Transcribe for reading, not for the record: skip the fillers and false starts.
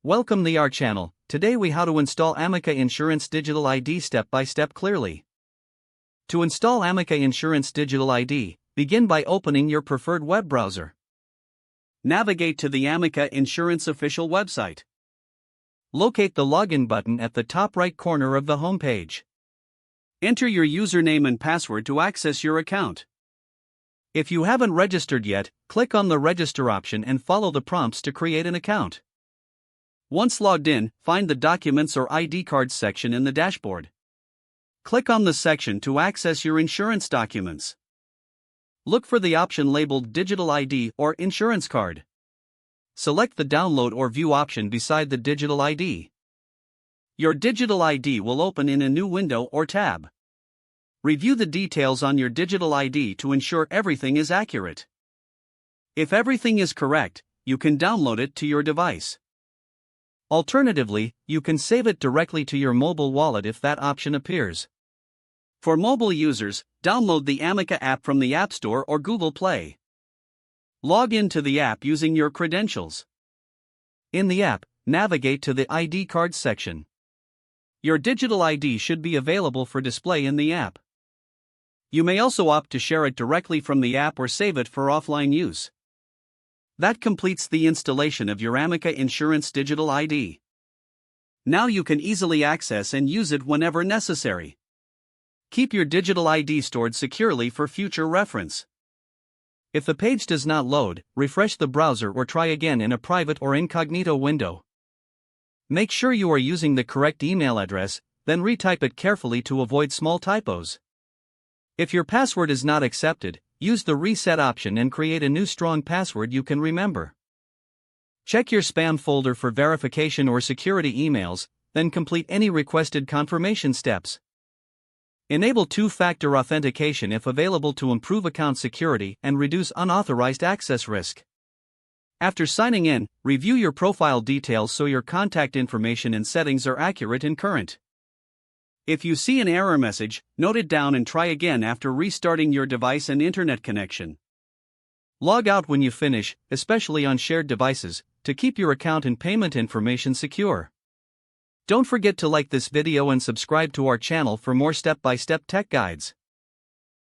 Welcome to our channel. Today we how to install Amica Insurance Digital ID step by step clearly. To install Amica Insurance Digital ID, begin by opening your preferred web browser. Navigate to the Amica Insurance official website. Locate the login button at the top right corner of the home page. Enter your username and password to access your account. If you haven't registered yet, click on the register option and follow the prompts to create an account. Once logged in, find the Documents or ID Cards section in the dashboard. Click on the section to access your insurance documents. Look for the option labeled Digital ID or Insurance Card. Select the Download or View option beside the Digital ID. Your Digital ID will open in a new window or tab. Review the details on your Digital ID to ensure everything is accurate. If everything is correct, you can download it to your device. Alternatively, you can save it directly to your mobile wallet if that option appears. For mobile users, download the Amica app from the App Store or Google Play. Log into the app using your credentials. In the app, navigate to the ID Cards section. Your digital ID should be available for display in the app. You may also opt to share it directly from the app or save it for offline use. That completes the installation of your Amica Insurance Digital ID. Now you can easily access and use it whenever necessary. Keep your digital ID stored securely for future reference. If the page does not load, refresh the browser or try again in a private or incognito window. Make sure you are using the correct email address, then retype it carefully to avoid small typos. If your password is not accepted, use the reset option and create a new strong password you can remember. Check your spam folder for verification or security emails, then complete any requested confirmation steps. Enable two-factor authentication if available to improve account security and reduce unauthorized access risk. After signing in, review your profile details so your contact information and settings are accurate and current. If you see an error message, note it down and try again after restarting your device and internet connection. Log out when you finish, especially on shared devices, to keep your account and payment information secure. Don't forget to like this video and subscribe to our channel for more step-by-step tech guides.